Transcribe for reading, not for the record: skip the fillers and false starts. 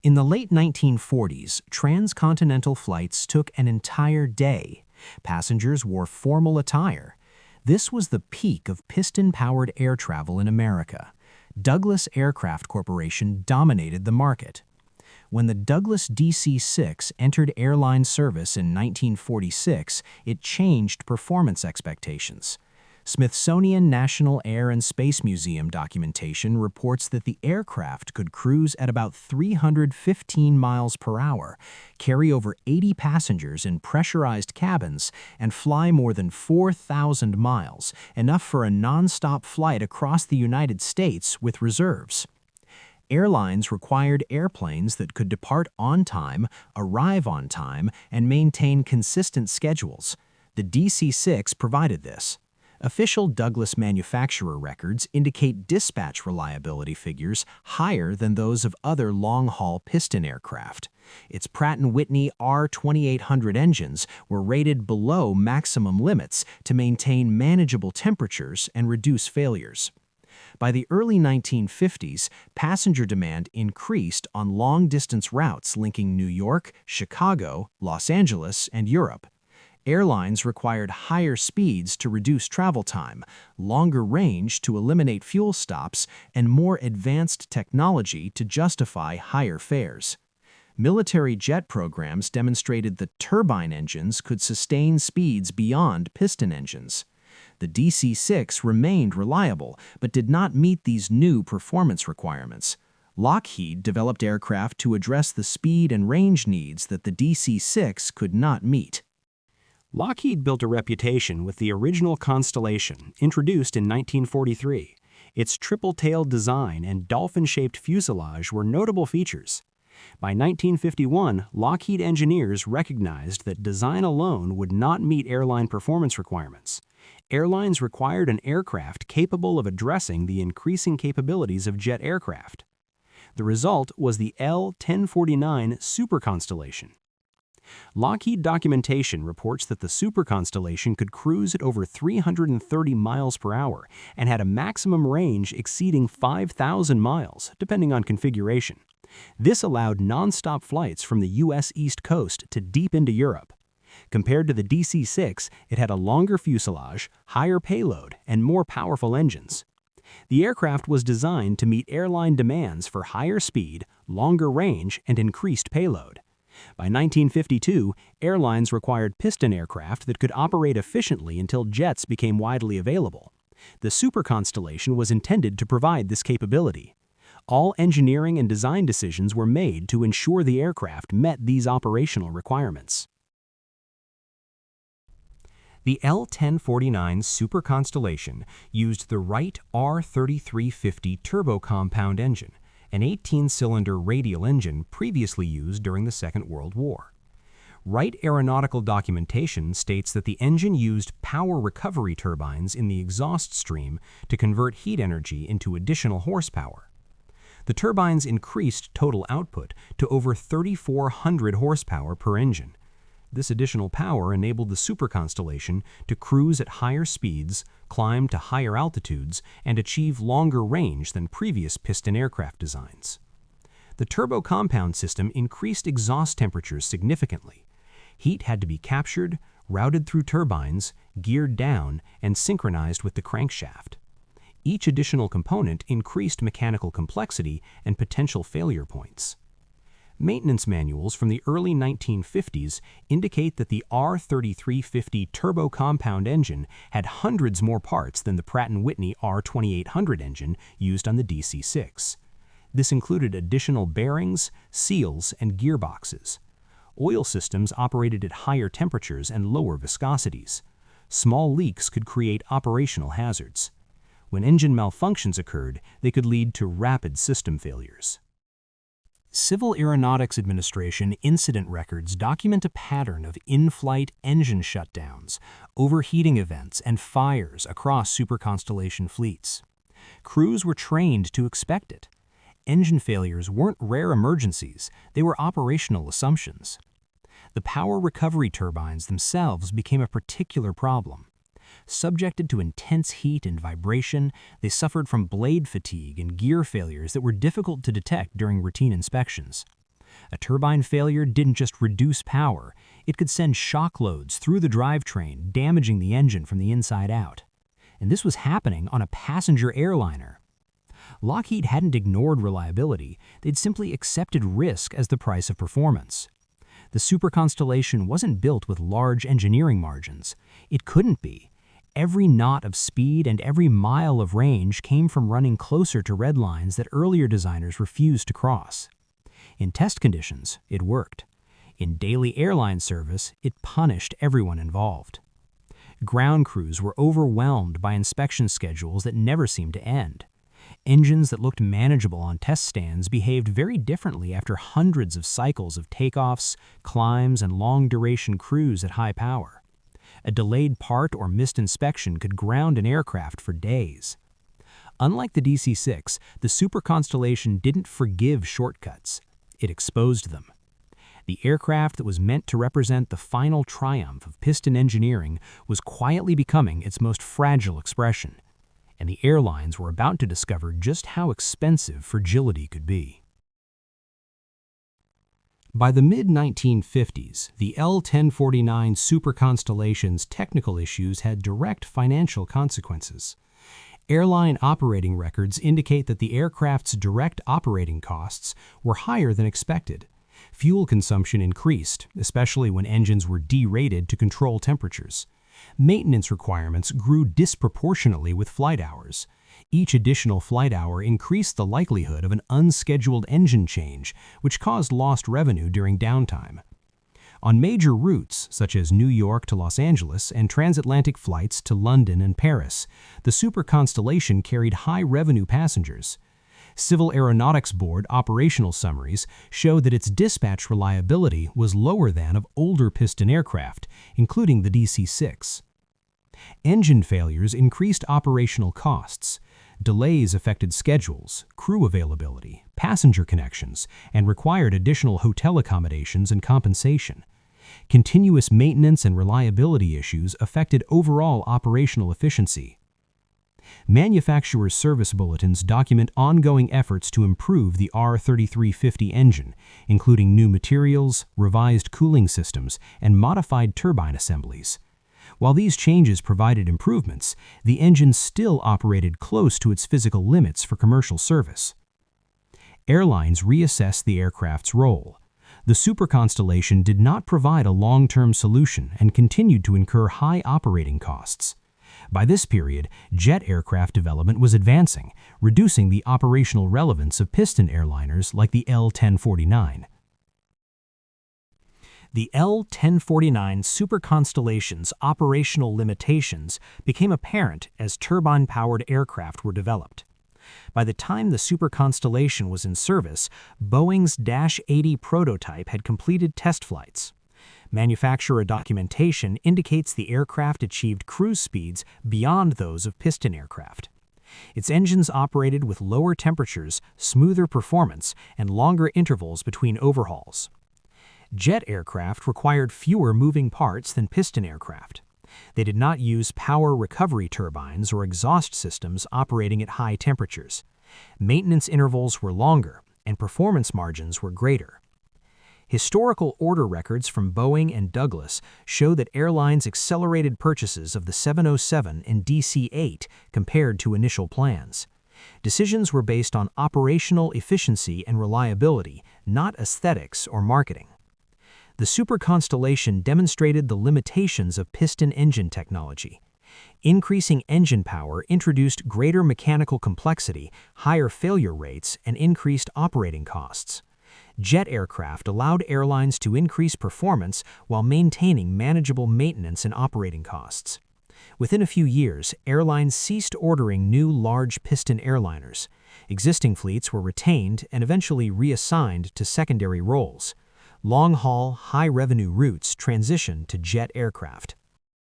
In the late 1940s, transcontinental flights took an entire day. Passengers wore formal attire. This was the peak of piston-powered air travel in America. Douglas Aircraft Corporation dominated the market. When the Douglas DC-6 entered airline service in 1946, it changed performance expectations. Smithsonian National Air and Space Museum documentation reports that the aircraft could cruise at about 315 miles per hour, carry over 80 passengers in pressurized cabins, and fly more than 4,000 miles, enough for a non-stop flight across the United States with reserves. Airlines required airplanes that could depart on time, arrive on time, and maintain consistent schedules. The DC-6 provided this. Official Douglas manufacturer records indicate dispatch reliability figures higher than those of other long-haul piston aircraft. Its Pratt & Whitney R2800 engines were rated below maximum limits to maintain manageable temperatures and reduce failures. By the early 1950s, passenger demand increased on long-distance routes linking New York, Chicago, Los Angeles, and Europe. Airlines required higher speeds to reduce travel time, longer range to eliminate fuel stops, and more advanced technology to justify higher fares. Military jet programs demonstrated that turbine engines could sustain speeds beyond piston engines. The DC-6 remained reliable, but did not meet these new performance requirements. Lockheed developed aircraft to address the speed and range needs that the DC-6 could not meet. Lockheed built a reputation with the original Constellation, introduced in 1943. Its triple-tailed design and dolphin-shaped fuselage were notable features. By 1951, Lockheed engineers recognized that design alone would not meet airline performance requirements. Airlines required an aircraft capable of addressing the increasing capabilities of jet aircraft. The result was the L-1049 Super Constellation. Lockheed documentation reports that the Super Constellation could cruise at over 330 miles per hour and had a maximum range exceeding 5,000 miles, depending on configuration. This allowed non-stop flights from the U.S. East Coast to deep into Europe. Compared to the DC-6, it had a longer fuselage, higher payload, and more powerful engines. The aircraft was designed to meet airline demands for higher speed, longer range, and increased payload. By 1952, airlines required piston aircraft that could operate efficiently until jets became widely available. The Super Constellation was intended to provide this capability. All engineering and design decisions were made to ensure the aircraft met these operational requirements. The L-1049 Super Constellation used the Wright R3350 turbo-compound engine, an 18-cylinder radial engine previously used during the Second World War. Wright aeronautical documentation states that the engine used power recovery turbines in the exhaust stream to convert heat energy into additional horsepower. The turbines increased total output to over 3,400 horsepower per engine. This additional power enabled the Super Constellation to cruise at higher speeds, climb to higher altitudes, and achieve longer range than previous piston aircraft designs. The turbo-compound system increased exhaust temperatures significantly. Heat had to be captured, routed through turbines, geared down, and synchronized with the crankshaft. Each additional component increased mechanical complexity and potential failure points. Maintenance manuals from the early 1950s indicate that the R3350 turbo-compound engine had hundreds more parts than the Pratt & Whitney R2800 engine used on the DC-6. This included additional bearings, seals, and gearboxes. Oil systems operated at higher temperatures and lower viscosities. Small leaks could create operational hazards. When engine malfunctions occurred, they could lead to rapid system failures. Civil Aeronautics Administration incident records document a pattern of in-flight engine shutdowns, overheating events, and fires across Super Constellation fleets. Crews were trained to expect it. Engine failures weren't rare emergencies, they were operational assumptions. The power recovery turbines themselves became a particular problem. Subjected to intense heat and vibration, they suffered from blade fatigue and gear failures that were difficult to detect during routine inspections. A turbine failure didn't just reduce power, it could send shock loads through the drivetrain, damaging the engine from the inside out. And this was happening on a passenger airliner. Lockheed hadn't ignored reliability, they'd simply accepted risk as the price of performance. The Super Constellation wasn't built with large engineering margins. It couldn't be. Every knot of speed and every mile of range came from running closer to red lines that earlier designers refused to cross. In test conditions, it worked. In daily airline service, it punished everyone involved. Ground crews were overwhelmed by inspection schedules that never seemed to end. Engines that looked manageable on test stands behaved very differently after hundreds of cycles of takeoffs, climbs, and long-duration cruise at high power. A delayed part or missed inspection could ground an aircraft for days. Unlike the DC-6, the Super Constellation didn't forgive shortcuts. It exposed them. The aircraft that was meant to represent the final triumph of piston engineering was quietly becoming its most fragile expression, and the airlines were about to discover just how expensive fragility could be. By the mid-1950s, the L-1049 Super Constellation's technical issues had direct financial consequences. Airline operating records indicate that the aircraft's direct operating costs were higher than expected. Fuel consumption increased, especially when engines were derated to control temperatures. Maintenance requirements grew disproportionately with flight hours. Each additional flight hour increased the likelihood of an unscheduled engine change, which caused lost revenue during downtime. On major routes, such as New York to Los Angeles and transatlantic flights to London and Paris, the Super Constellation carried high-revenue passengers. Civil Aeronautics Board operational summaries show that its dispatch reliability was lower than of older piston aircraft, including the DC-6. Engine failures increased operational costs. Delays affected schedules, crew availability, passenger connections, and required additional hotel accommodations and compensation. Continuous maintenance and reliability issues affected overall operational efficiency. Manufacturers' service bulletins document ongoing efforts to improve the R3350 engine, including new materials, revised cooling systems, and modified turbine assemblies. While these changes provided improvements, the engine still operated close to its physical limits for commercial service. Airlines reassessed the aircraft's role. The Super Constellation did not provide a long-term solution and continued to incur high operating costs. By this period, jet aircraft development was advancing, reducing the operational relevance of piston airliners like the L-1049. The L-1049 Super Constellation's operational limitations became apparent as turbine-powered aircraft were developed. By the time the Super Constellation was in service, Boeing's Dash 80 prototype had completed test flights. Manufacturer documentation indicates the aircraft achieved cruise speeds beyond those of piston aircraft. Its engines operated with lower temperatures, smoother performance, and longer intervals between overhauls. Jet aircraft required fewer moving parts than piston aircraft. They did not use power recovery turbines or exhaust systems operating at high temperatures. Maintenance intervals were longer, and performance margins were greater. Historical order records from Boeing and Douglas show that airlines accelerated purchases of the 707 and DC-8 compared to initial plans. Decisions were based on operational efficiency and reliability, not aesthetics or marketing. The Super Constellation demonstrated the limitations of piston engine technology. Increasing engine power introduced greater mechanical complexity, higher failure rates, and increased operating costs. Jet aircraft allowed airlines to increase performance while maintaining manageable maintenance and operating costs. Within a few years, airlines ceased ordering new large piston airliners. Existing fleets were retained and eventually reassigned to secondary roles. Long-haul, high-revenue routes transitioned to jet aircraft.